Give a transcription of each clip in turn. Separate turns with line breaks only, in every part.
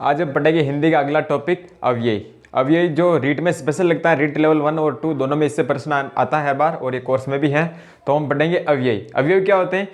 आज हम पढ़ेंगे हिंदी का अगला टॉपिक अव्ययी। अव्ययी जो रीट में स्पेशल लगता है, रीट लेवल 1 और 2 दोनों में इससे प्रश्न आता है बार, और ये कोर्स में भी है। तो हम पढ़ेंगे अव्ययी। अव्ययी क्या होते हैं?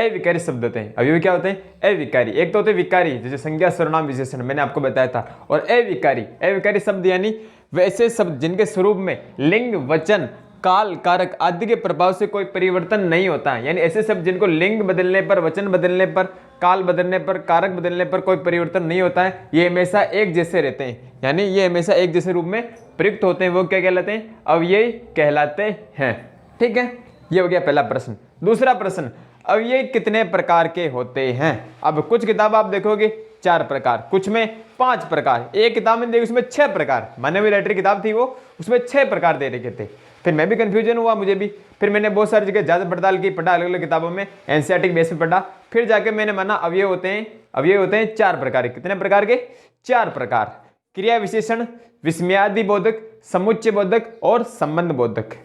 अविकारी शब्द होते हैं। अव्ययी क्या होते हैं? अविकारी। एक तो होते हैं विकारी, जैसे संज्ञा सर्वनाम विशेषण मैंने आपको बताया था, और अविकारी। अविकारी शब्द यानी वैसे शब्द जिनके स्वरूप में लिंग, वचन, काल, कारक आदि के प्रभाव से कोई परिवर्तन नहीं होता है। यानी ऐसे शब्द जिनको लिंग बदलने पर, वचन बदलने पर, काल बदलने पर, कारक बदलने पर कोई परिवर्तन नहीं होता है, ये हमेशा एक जैसे रहते हैं, यानी ये हमेशा एक जैसे रूप में प्रयुक्त होते हैं। वो क्या कहलाते हैं? अव्ययी कहलाते हैं। ठीक है, ये हो गया पहला प्रश्न। दूसरा प्रश्न, अव्ययी कितने प्रकार के होते हैं? अब कुछ किताब आप देखोगे 4 प्रकार, कुछ में 5 प्रकार, एक किताब में देखो उसमें 6 प्रकार। मानवीय राइटर किताब थी वो, उसमें 6 प्रकार दे रखे थे। फिर मैं भी कंफ्यूजन हुआ, मुझे भी। फिर मैंने बहुत सारी जगह ज्यादा पड़ताल की, पढ़ा अलग अलग किताबों में, एनसीईआरटी के बेस पे पढ़ा। फिर जाके मैंने माना अव्यय होते हैं 4 प्रकार के। कितने प्रकार के? 4 प्रकार। क्रिया विशेषण, विस्मयादि बोधक, समुच्चय बोधक और संबंध बोधक।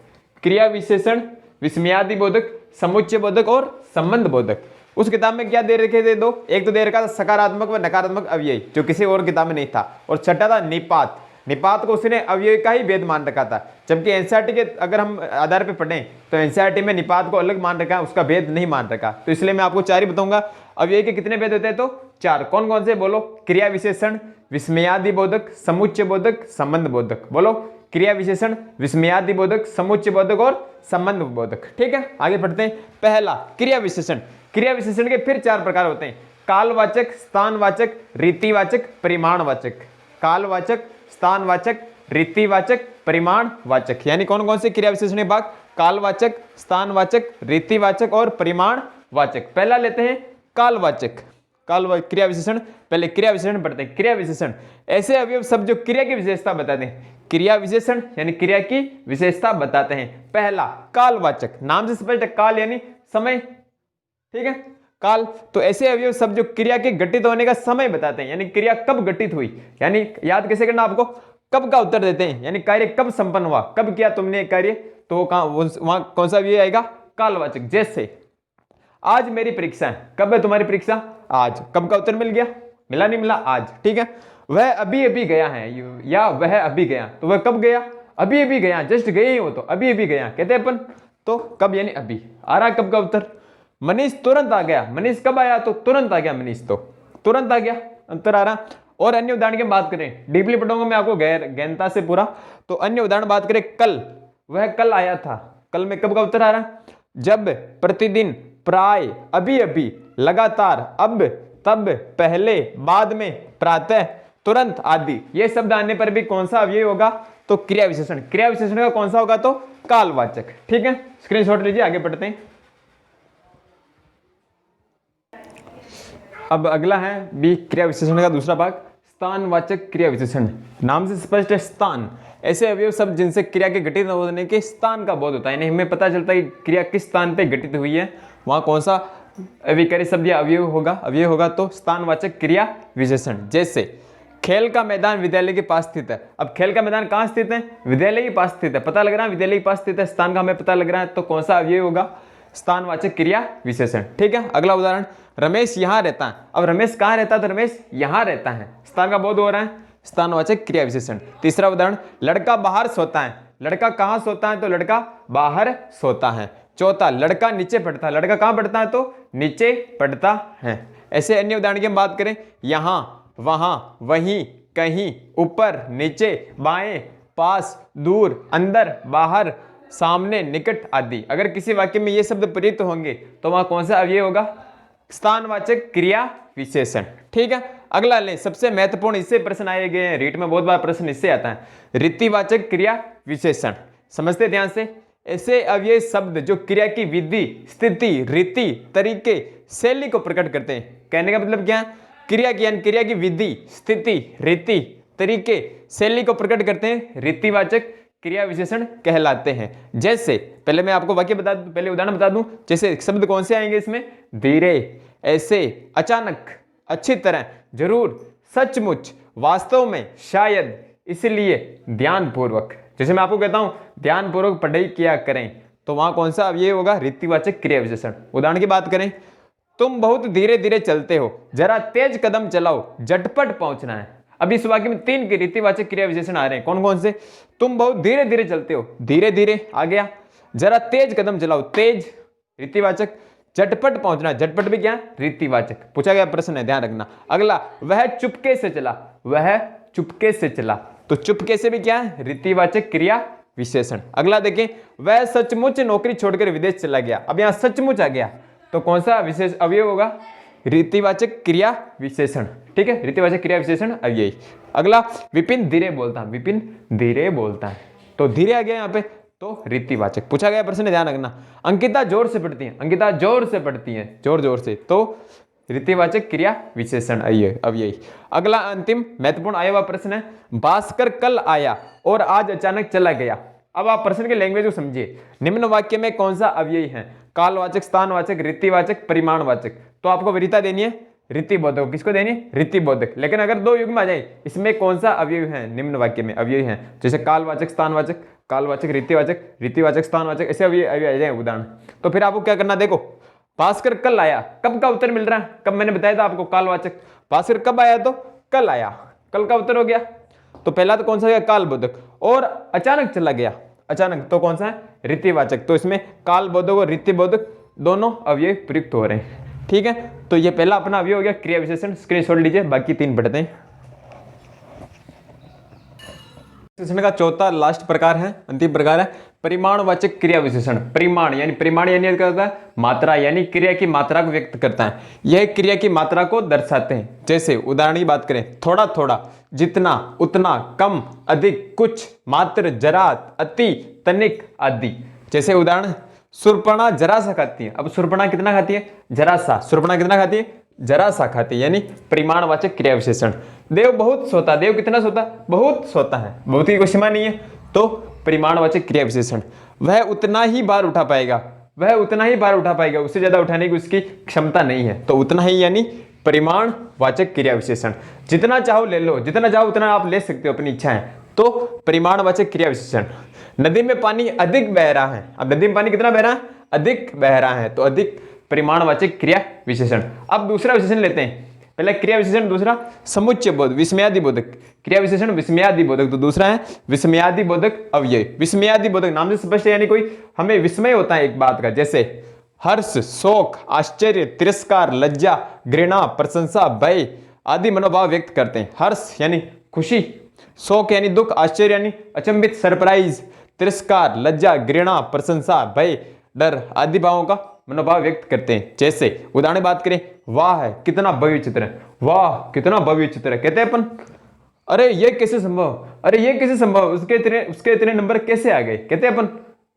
क्रिया विशेषण, विस्मयादि बोधक, समुच्चय बोधक और संबंध बोधक। उस किताब में क्या दे रखे थे? 2। एक तो दे रखा था सकारात्मक व नकारात्मक अव्यय, जो किसी और किताब में नहीं था, और छठा था निपात। निपात को उसने अव्यय का ही भेद मान रखा था, जबकि एनसीईआरटी के अगर हम आधार पे पढ़ें तो एनसीईआरटी में निपात को अलग मान रखा है, उसका भेद नहीं मान रखा। तो इसलिए मैं आपको 4 ही बताऊंगा। अव्यय के कितने भेद होते हैं? तो 4। कौन कौन से? बोलो। क्रिया विशेषण, विस्मयादि बोधक, समुच्चय बोधक, संबंध बोधक। बोलो। क्रिया विशेषण, विस्मयादि बोधक, समुच्चय बोधक और संबंध बोधक। ठीक है, आगे बढ़ते हैं। पहला, क्रिया विशेषण। क्रिया विशेषण के फिर 4 प्रकार होते हैं: कालवाचक, स्थानवाचक, रीतिवाचक, परिमाणवाचक। कालवाचक, स्थानवाचक, रीतिवाचक, परिमाणवाचक। यानी कौन कौन से क्रिया विशेषण भाग? कालवाचक, स्थानवाचक, रीतिवाचक और परिमाणवाचक। पहला लेते हैं कालवाचक। क्रिया विशेषण। पहले क्रिया विशेषण पढ़ते हैं। क्रिया विशेषण ऐसे अवयव शब्द जो क्रिया की विशेषता बताते हैं। क्रिया विशेषण यानी क्रिया की विशेषता बताते हैं। पहला कालवाचक, नाम से स्पष्ट है, काल यानी समय। ठीक है, काल। तो ऐसे अवयव शब्द जो क्रिया के घटित होने का समय बताते हैं, यानी क्रिया कब घटित हुई, यानी याद कैसे करना आपको, कब का उत्तर देते हैं, यानी कार्य कब संपन्न हुआ, कब किया तुमने कार्य, तो वहां कौन सा अवयव आएगा? कालवाचक। जैसे आज मेरी परीक्षा है, कब है तुम्हारी परीक्षा? आज। कब का उत्तर मिल गया? मिला नहीं मिला? आज। ठीक है, वह अभी अभी गया है, या वह अभी गया, तो वह कब गया? अभी अभी गया, जस्ट गए ही हो तो अभी अभी गया कहते हैं अपन। तो कब यानी अभी। आ रहा कब का उत्तर? मनीष तुरंत आ गया। मनीष कब आया? तो तुरंत आ गया। मनीष तो तुरंत आ गया, अंतर आ रहा। और अन्य उदाहरण की बात करें, डीपली पढ़ूंगा मैं आपको गहनता से पूरा। तो अन्य उदाहरण बात करें, कल, वह कल आया था। कल में कब का उत्तर आ रहा? जब, प्रतिदिन, प्राय, अभी अभी, लगातार, अब, तब, पहले, बाद में, प्रातः, तुरंत आदि। ये शब्द आने पर भी कौन सा अव्यय होगा? तो क्रिया विशेषण। क्रिया विशेषण का कौन सा होगा? तो कालवाचक। ठीक है, स्क्रीनशॉट लीजिए, आगे बढ़ते हैं। अब अगला है बी, क्रिया विशेषण का दूसरा भाग, स्थानवाचक क्रिया विशेषण। नाम से स्पष्ट है, स्थान। ऐसे अवयव शब्द जिनसे क्रिया के घटित होने के स्थान का बोध होता है, यानी हमें पता चलता है कि क्रिया किस स्थान पे घटित हुई है, वहां कौन सा अविकारी शब्द या अवयव होगा। तो स्थानवाचक क्रिया विशेषण। जैसे खेल का मैदान विद्यालय के पास स्थित है। अब खेल का मैदान कहाँ स्थित है? विद्यालय के पास स्थित है। पता लग रहा है विद्यालय के पास स्थित है, स्थान का हमें पता लग रहा है, तो कौन सा अवयव होगा? स्थानवाचक क्रिया विशेषण। ठीक है, अगला उदाहरण, रमेश यहाँ रहता है। अब रमेश कहाँ रहता है? तो रमेश यहाँ रहता है, स्थान का बोध हो रहा है, स्थानवाचक क्रिया विशेषण। तीसरा उदाहरण, लड़का बाहर सोता है। लड़का कहाँ सोता है? तो लड़का बाहर सोता है। चौथा, लड़का नीचे पढ़ता है। लड़का कहाँ पढ़ता है? तो नीचे पढ़ता है। ऐसे अन्य उदाहरण की हम बात करें, यहाँ, वहां, वहीं, कहीं, ऊपर, नीचे, बाएं, पास, दूर, अंदर, बाहर, सामने, निकट आदि। अगर किसी वाक्य में ये शब्द प्रयुक्त होंगे तो वहां कौन सा अव्यय होगा? स्थानवाचक क्रिया विशेषण। ठीक है, अगला लें, सबसे महत्वपूर्ण, इससे प्रश्न आए गए हैं, रीट में बहुत बार प्रश्न इससे आता है, रीतिवाचक क्रिया विशेषण। समझते ध्यान से। ऐसे अव्यय शब्द जो क्रिया की विधि, स्थिति, रीति, तरीके, शैली को प्रकट करते हैं। कहने का मतलब क्या है? क्रिया की विधि, स्थिति, रीति, तरीके, शैली को प्रकट करते हैं, रीतिवाचक क्रिया विशेषण कहलाते हैं। जैसे पहले मैं आपको वाक्य बता दूं, पहले उदाहरण बता दूं। जैसे शब्द कौन से आएंगे इसमें? धीरे, ऐसे, अचानक, अच्छी तरह, जरूर, सचमुच, वास्तव में, शायद, इसलिए, ध्यानपूर्वक। जैसे मैं आपको कहता हूं ध्यानपूर्वक पढ़ाई किया करें, तो वहां कौन सा अब ये होगा? रीतिवाचक क्रिया विशेषण। उदाहरण की बात करें, तुम बहुत धीरे धीरे चलते हो, जरा तेज कदम चलाओ, झटपट पहुंचना है। अब इस वाक्य में 3 के रीतिवाचक क्रिया विशेषण आ रहे हैं, कौन कौन से? तुम बहुत धीरे धीरे चलते हो, धीरे धीरे आ गया। जरा तेज कदम चलाओ, तेज रीतिवाचक। झटपट पहुंचना, झटपट भी क्या? रीतिवाचक। पूछा गया प्रश्न है, ध्यान रखना। अगला, वह चुपके से चला, वह चुपके से चला, तो चुपके से भी क्या है? रीतिवाचक क्रिया विशेषण। अगला देखें, वह सचमुच नौकरी छोड़कर विदेश चला गया। अब यहां सचमुच आ गया, तो कौन सा विशेष अवयव होगा? रीतिवाचक क्रिया विशेषण। ठीक है, रीतिवाचक क्रिया विशेषण अवयव। अगला, विपिन धीरे बोलता है, विपिन धीरे बोलता है, तो धीरे आ गया यहाँ पे, तो रीतिवाचक। पूछा गया प्रश्न, ध्यान रखना। अंकिता जोर से पढ़ती है, अंकिता जोर से पढ़ती है, जोर जोर से, तो रीतिवाचक क्रिया विशेषण अवयव। अगला अंतिम महत्वपूर्ण आया हुआ प्रश्न है, भास्कर कल आया और आज अचानक चला गया। अब आप प्रश्न के लैंग्वेज को समझिए। निम्न वाक्य में कौन सा अवयव है? कालवाचक, स्थानवाचक, रीतिवाचक, परिमाणवाचक। तो आपको वरीयता देनी है रीतिबोधक। किसको देनी है? रीतिबोधक। लेकिन अगर 2 युग्म आ जाए, इसमें कौन सा अवयव है? निम्न वाक्य में अवयव है, जैसे कालवाचक, स्थानवाचक, कालवाचक, रीतिवाचक, रीतिवाचक, स्थानवाचक, ऐसे अवयव आ जाए उदाहरण। तो फिर आपको क्या करना, देखो, भास्कर कल आया, कब का उत्तर मिल रहा है? कब मैंने बताया था आपको? कालवाचक। भास्कर कब आया? तो कल आया, कल का उत्तर हो गया। तो पहला तो कौन सा हो गया? कालबोधक। और अचानक चला गया, अचानक, तो कौन सा है? रीतिवाचक। तो इसमें कालबोधक और रीतिबोधक दोनों अवयव प्रयुक्त हो रहे हैं। ठीक है, तो ये पहला अपना अवयव हो गया क्रिया विशेषण। स्क्रीनशॉट लीजिए, बाकी 3 पढ़ते हैं। विशेषण का चौथा लास्ट प्रकार है, अंतिम प्रकार है परिमाणवाचक क्रिया विशेषण। परिमाण यानी क्या करता है? मात्रा, यानी क्रिया की मात्रा को व्यक्त करता है। यह क्रिया की मात्रा को दर्शाते हैं। जैसे उदाहरण की बात करें, थोड़ा थोड़ा, जितना, उतना, कम, अधिक, कुछ, मात्र, जरा, अति, तनिक आदि। जैसे उदाहरण, सुर्पणा जरा सा खाती है। अब सुर्पणा कितना खाती है? जरा सा। सुर्पणा कितना खाती है? जरा सा खाती है, यानी परिमाणवाचक क्रिया विशेषण। देव बहुत सोता, देव कितना सोता? बहुत सोता है, बहुत की कोई सीमा नहीं है, तो परिमाणवाचक क्रिया विशेषण। वह उतना ही बार उठा पाएगा, वह उतना ही बार उठा पाएगा, उससे ज्यादा उठाने की उसकी क्षमता नहीं है, तो उतना ही यानी परिमाणवाचक क्रिया विशेषण। जितना चाहो ले लो, जितना चाहो उतना आप ले सकते हो, अपनी इच्छा है, तो परिमाणवाचक क्रिया विशेषण। नदी में पानी अधिक बह रहा है। अब नदी में पानी कितना बह रहा है? अधिक बह रहा है, तो अधिक परिमाणवाचक क्रिया विशेषण। अब दूसरा विशेषण लेते हैं, पहला क्रिया विशेषण, दूसरा समुच्चय बोध, विस्मयादि बोधक। क्रिया विशेषण विस्मयादि बोधक, तो दूसरा है विस्मयादि बोधक अवयव। विस्मयादि बोधक नाम से स्पष्ट है, यानी कोई हमें विस्मय होता है एक बात का, जैसे हर्ष, शोक, आश्चर्य, तिरस्कार, लज्जा, घृणा, प्रशंसा, भय आदि मनोभाव व्यक्त करते हैं। हर्ष यानी खुशी, शोक यानी दुख, आश्चर्य यानी अचंभित, सरप्राइज, तिरस्कार, लज्जा, घृणा, प्रशंसा, भय, डर आदि भावों का मनोभाव व्यक्त करते हैं। जैसे उदाहरण बात करें, वाह है कितना भव्य चित्र है, वाह कितना भव्य चित्र है, कहते हैं अपन अरे ये कैसे संभव, अरे ये कैसे संभव, उसके इतने नंबर कैसे आ गए, कहते हैं अपन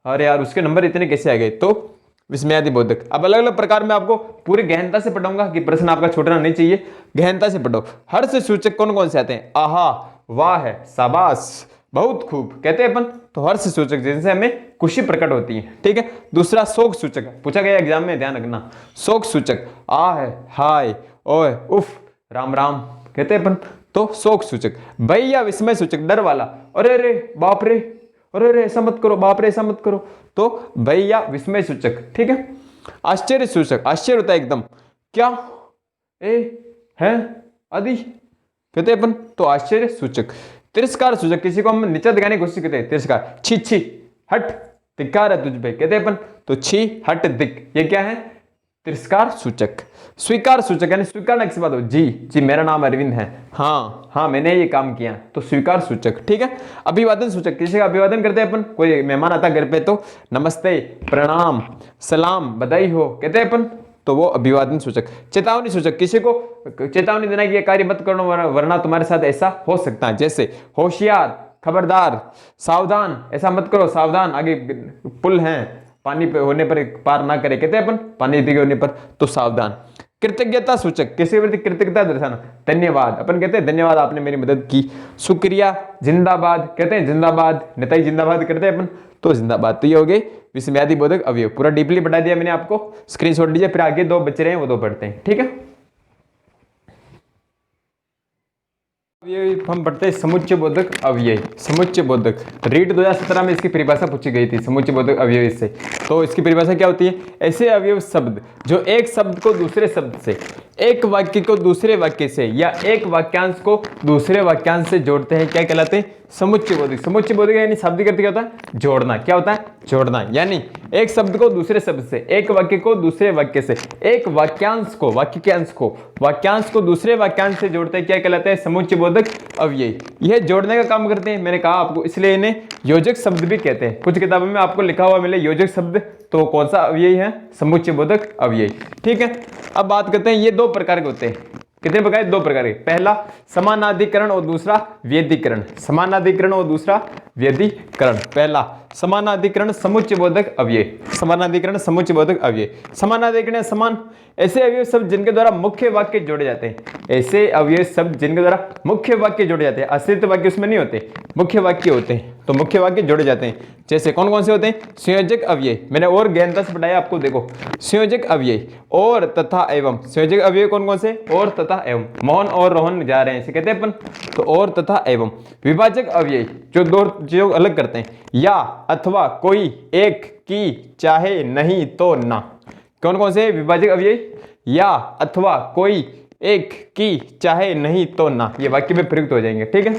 अरे यार उसके नंबर इतने कैसे आ गए, तो विस्मयादि बोधक। अब अलग अलग प्रकार में आपको पूरी गहनता से पढ़ाऊंगा कि प्रश्न आपका छूटना नहीं चाहिए, गहनता से पढ़ो। हर्ष सूचक कौन कौन से आते हैं? आहा, वाह है, शाबाश, बहुत खूब, कहते हैं अपन, तो हर्ष सूचक जिनसे हमें खुशी प्रकट होती है। ठीक है, दूसरा शोक सूचक, पूछा गया एग्जाम में, ध्यान रखना। शोक सूचक आ है, हाय, ओए, उफ, राम राम, कहते हैं अपन, तो शोक सूचक। भैया विस्मय सूचक, डर वाला, अरे रे बाप रे, अरे रे ऐसा मत करो, बाप रे ऐसा मत करो, तो भैया विस्मय सूचक। ठीक है, आश्चर्य सूचक, आश्चर्य होता है एकदम, क्या, ए, है, आदि, कहते हैं अपन, तो आश्चर्य सूचक। तिरस्कार सूचक, किसी को हम नीचा दिखाने की कोशिश करते हैं, तिरस्कार, छी छी, हट, धिक्कार है तुझ पे, कहते हैं अपन, तो छी, हट, दिक, ये क्या है? तिरस्कार सूचक। स्वीकार सूचक यानी स्वीकारना किसी बात हो, जी जी मेरा नाम अरविंद है, हाँ हाँ मैंने ये काम किया, तो स्वीकार सूचक। ठीक है, अभिवादन सूचक, किसी का अभिवादन करते हैं अपन, कोई मेहमान आता घर पे तो नमस्ते, प्रणाम, सलाम, बधाई हो, कहते हैं अपन, तो वो अभिवादन सूचक। चेतावनी सूचक, किसी को चेतावनी देना कि ये कार्य मत करो वरना तुम्हारे साथ ऐसा हो सकता है, जैसे होशियार, खबरदार, सावधान, ऐसा मत करो, सावधान, आगे पुल है, पानी पे होने पर पार ना करे, कहते हैं अपन, पानी दिखे होने पर, तो सावधान। कृतज्ञता सूचक, किसी के प्रति कृतज्ञता दर्शाना, धन्यवाद, अपन कहते हैं धन्यवाद आपने मेरी मदद की। शुक्रिया, जिंदाबाद, कहते हैं जिंदाबाद, नेताजी जिंदाबाद करते हैं अपन, तो जिंदाबाद। तो ये हो गए विस्मयादि बोधक अवयव, पूरा डीपली बता दिया मैंने आपको, स्क्रीनशॉट लीजिए, फिर आगे 2 बच्चे रहे हैं वो 2 पढ़ते हैं। ठीक है, ये हम पढ़ते हैं समुच्चय बोधक अव्यय। समुच्चय बोधक रीट 2017 में इसकी परिभाषा पूछी गई थी समुच्चय बोधक अव्यय से। तो इसकी परिभाषा क्या होती है? ऐसे अवयव शब्द जो एक शब्द को दूसरे शब्द से, एक वाक्य को दूसरे वाक्य से या एक वाक्यांश को दूसरे वाक्यांश से जोड़ते हैं, क्या कहलाते हैं? समुच्चय बोधक। समुच्चय बोधक यानी शाब्दिक अर्थ क्या होता है? जोड़ना। क्या होता है? जोड़ना। यानी एक शब्द को दूसरे शब्द से, एक वाक्य को दूसरे वाक्य से, एक वाक्यांश को, वाक्य के अंश को, वाक्यांश को दूसरे वाक्यांश से जोड़ते हैं, क्या कहलाते हैं? समुच्चय बोधक अव्यय। यह जोड़ने का काम करते हैं, मैंने कहा आपको, इसलिए इन्हें योजक शब्द भी कहते हैं। कुछ किताबों में आपको लिखा हुआ मिले योजक शब्द, तो कौन सा अव्यय है? समुच्चय बोधक अव्यय। ठीक है, अब बात करते हैं, ये दो प्रकार के होते हैं। कितने प्रकार? दो प्रकार के। पहला समानाधिकरण और दूसरा व्यधिकरण। समानाधिकरण और दूसरा व्यधिकरण। पहला समानाधिकरण समुच्चय बोधक अव्यय। समानाधिकरण समुच्चय बोधक अव्यय। समानाधिकरण समान ऐसे अवयव शब्द जिनके द्वारा मुख्य वाक्य जोड़े जाते हैं। ऐसे अवयव शब्द जिनके द्वारा मुख्य वाक्य जोड़े जाते हैं, अतिरिक्त वाक्य उसमें नहीं होते, मुख्य वाक्य होते हैं, तो मुख्य वाक्य जोड़े जाते हैं। जैसे कौन कौन से होते हैं? संयोजक अव्यय, मैंने और गहनता से पढ़ाया आपको, देखो संयोजक अव्यय और तथा एवं। संयोजक अव्यय कौन कौन से? और तथा एवं। मोहन और रोहन जा रहे हैं, इसे कहते हैं अपन, तो और तथा एवं। विभाजक अव्यय जो दो चीजों अलग करते हैं, या अथवा कोई, एक, की, चाहे, नहीं तो ना। कौन कौन से विभाजक अव्यय? या अथवा कोई, एक, की, चाहे, नहीं तो ना, ये वाक्य में प्रयुक्त हो जाएंगे। ठीक है,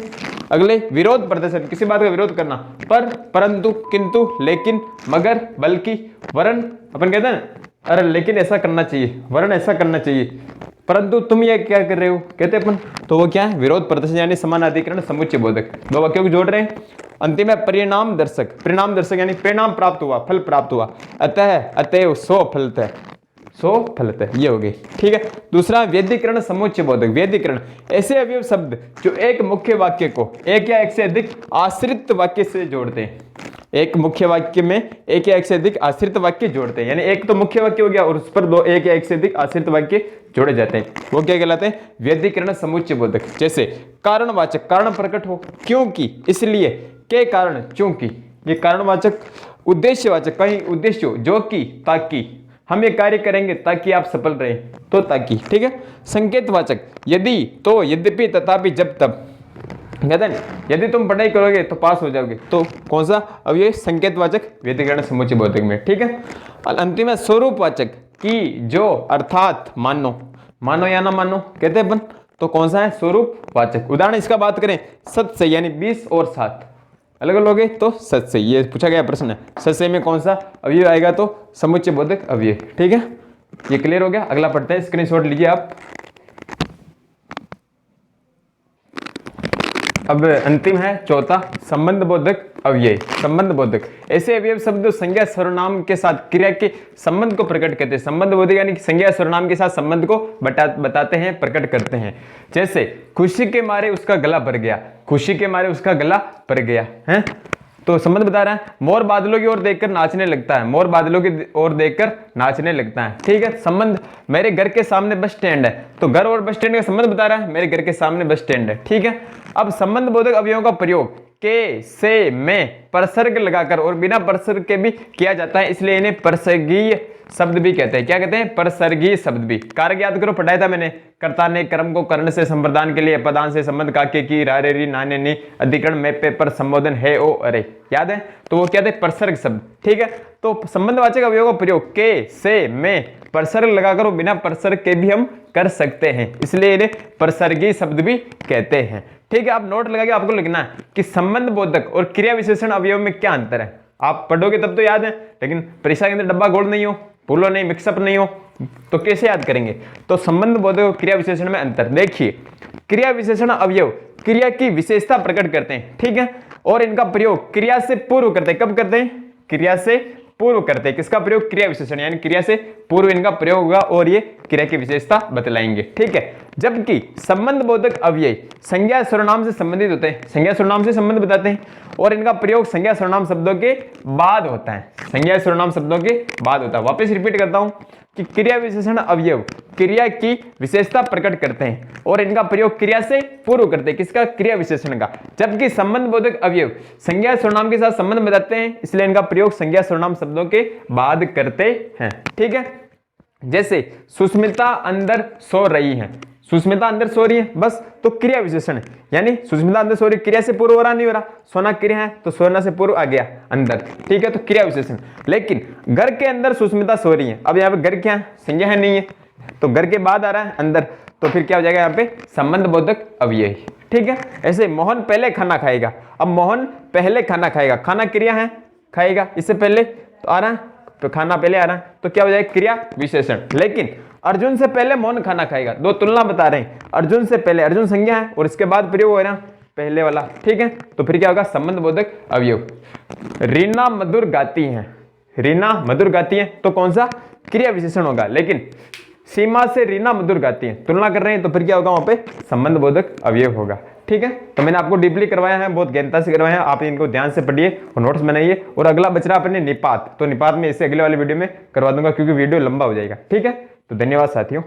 अगले विरोध प्रदर्शन, किसी बात का विरोध करना, पर, परंतु, किंतु, लेकिन, मगर, बल्कि, वरन। अपन कहते हैं अरे लेकिन ऐसा करना चाहिए, वरन ऐसा करना चाहिए, परंतु तुम ये क्या कर रहे हो, कहते अपन, तो वो क्या है? विरोध प्रदर्शन यानी समानाधिकरण समुच्चय बोधक। दो वाक्यों को जोड़ रहे हैं। अंतिम है परिणाम दर्शक। परिणाम दर्शक यानी परिणाम प्राप्त हुआ, फल प्राप्त हुआ। अतः, अतएव, सो फलतः, सो फलतः, ये हो गई। ठीक है, दूसरा व्यधिकरण समुच्चय बोधक। व्यधिकरण ऐसे अवयव शब्द जो एक मुख्य वाक्य को एक या एक से अधिक आश्रित वाक्य से जोड़ते हैं। एक मुख्य वाक्य में एक या एक से अधिक आश्रित वाक्य जोड़ते हैं, यानी एक तो मुख्य वाक्य हो गया और उस पर दो एक या एक से अधिक आश्रित वाक्य जोड़े जाते हैं, वो क्या कहलाते हैं? व्यधिकरण समुच्चय बोधक। जैसे कारणवाचक, कारण प्रकट हो, क्योंकि, इसलिए, के कारण, चूंकि। ये कारणवाचक। उद्देश्यवाचक, कहीं उद्देश्य हो, जो कि, ताकि, हम ये कार्य करेंगे ताकि आप सफल रहे, तो ताकि। ठीक है, संकेतवाचक, यदि, तो, यद्यपि, तथापि, जब, तब। कहते हैं यदि तुम पढ़ाई करोगे तो पास हो जाओगे, तो कौन सा? अब ये संकेतवाचक व्यधिकरण समुच्चय बोधक में। ठीक है, और अंतिम है स्वरूपवाचक, कि, जो, अर्थात, मानो। मानो या ना मानो, कहते हैं अपन, तो कौन सा है? स्वरूपवाचक। उदाहरण इसका बात करें, सत्य यानी 20 और 7 अलग अलग हो गए, तो सत्य, ये पूछा गया प्रश्न है, सत्य में कौन सा अवयव आएगा? तो समुच्चय बोधक अवयव। ठीक है, ये क्लियर हो गया। अगला पढ़ते हैं, स्क्रीनशॉट लीजिए आप। अब अंतिम है चौथा, संबंध बोधक अव्यय। संबंध बोधक ऐसे अवयव शब्द संज्ञा सर्वनाम के साथ क्रिया के संबंध को प्रकट करते हैं। संबंध बोधक यानी संज्ञा सर्वनाम के साथ संबंध को बताते हैं, प्रकट करते हैं। जैसे खुशी के मारे उसका गला भर गया, खुशी के मारे उसका गला भर गया है, तो संबंध बता रहा है। मोर बादलों की ओर देखकर नाचने लगता है, मोर बादलों की ओर देखकर नाचने लगता है। ठीक है, संबंध। मेरे घर के सामने बस स्टैंड है, तो घर और बस स्टैंड का संबंध बता रहा है, मेरे घर के सामने बस स्टैंड है। ठीक है, अब संबंध बोधक अवयवों का प्रयोग के, से, में परसर्ग लगाकर और बिना परसर्ग के भी किया जाता है, इसलिए इन्हें परसर्गीय शब्द भी कहते हैं। क्या कहते हैं? परसर्गीय शब्द भी। कारक याद करो, पढ़ाया था मैंने। कर्ता ने कर्म को कर्ण से संप्रदान के लिए पदान से संबंध काके की रारे री नाने नी अधिकरण में पे पर संबोधन है ओ अरे, याद है? तो वो क्या थे? परसर्ग शब्द। ठीक है, तो संबंधवाचक अवयवों का प्रयोग के, से, में परसर्ग लगाकर और बिना परसर्ग के भी हम कर सकते हैं, इसलिए इन्हें परसर्गीय शब्द भी कहते हैं। ठीक है, आप नोट लगा के आपको लिखना है कि संबंध बोधक और क्रिया विशेषण अवयव में क्या अंतर है। आप पढ़ोगे तब तो याद है, लेकिन परीक्षा के अंदर डब्बा गोल नहीं हो, भूलो नहीं, मिक्सअप नहीं हो, तो कैसे याद करेंगे? तो संबंध बोधक और क्रिया विशेषण में अंतर देखिए। क्रिया विशेषण अवयव क्रिया की विशेषता प्रकट करते हैं, ठीक है, और इनका प्रयोग क्रिया से पूर्व करते हैं। कब करते हैं? क्रिया से पूर्व करते हैं। किसका प्रयोग? क्रिया विशेषण, यानी क्रिया से पूर्व इनका प्रयोग होगा और ये क्रिया की विशेषता बतलाएंगे। ठीक है, जबकि संबंध बोधक अव्यय संज्ञा सर्वनाम से संबंधित होते हैं, संज्ञा सर्वनाम से संबंध बताते हैं और इनका प्रयोग संज्ञा सर्वनाम शब्दों के बाद होता है, संज्ञा सर्वनाम शब्दों के बाद होता है। वापस रिपीट करता हूं कि क्रिया विशेषण अवयव क्रिया की विशेषता प्रकट करते हैं और इनका प्रयोग क्रिया से पूर्व करते हैं। किसका? क्रिया विशेषण का। जबकि संबंध बोधक अवयव संज्ञा सर्वनाम के साथ संबंध बताते हैं, इसलिए इनका प्रयोग संज्ञा सर्वनाम शब्दों के बाद करते हैं। ठीक है, जैसे सुस्मिता अंदर सो रही है, सुष्मिता अंदर सो रही है, बस तो क्रिया विशेषण है, यानी सुष्मिता अंदर सो रही, क्रिया से पूर्व हो रहा नहीं हो रहा, सोना क्रिया है तो सोना से पूर्व आ गया अंदर, ठीक है, तो क्रिया विशेषण। लेकिन घर के अंदर सुष्मिता सो रही है, अब यहाँ पे घर क्या है, संज्ञा है नहीं है, तो घर के बाद आ रहा है अंदर, तो फिर क्या हो जाएगा यहाँ पे संबंध बोधक अव्यय, ठीक है। ऐसे मोहन पहले खाना खाएगा, अब मोहन पहले खाना खाएगा, खाना क्रिया है, खाएगा, इससे पहले तो आ रहा है, तो खाना पहले आ रहा है, तो क्या हो जाएगा क्रिया विशेषण। लेकिन अर्जुन से पहले मोहन खाना खाएगा, दो तुलना बता रहे हैं, अर्जुन से पहले, अर्जुन संज्ञा है और इसके बाद प्रयोग हो रहा है पहले वाला, ठीक है, तो फिर क्या होगा संबंध बोधक अवयव। रीना मधुर गाती है, रीना मधुर गाती है तो कौन सा क्रिया विशेषण होगा, लेकिन सीमा से रीना मधुर गाती है, तुलना कर रहे हैं, तो फिर क्या होगा वहां पे संबंध बोधक अवयव होगा, ठीक है। तो मैंने आपको डीपली करवाया है, बहुत गहनता से करवाया है, आप इनको ध्यान से पढ़िए और नोट्स बनाइए। और अगला बच रहा अपने निपात, तो निपात में इसे अगले वाले वीडियो में करवा दूंगा क्योंकि वीडियो लंबा हो जाएगा, ठीक है। तो धन्यवाद साथियों।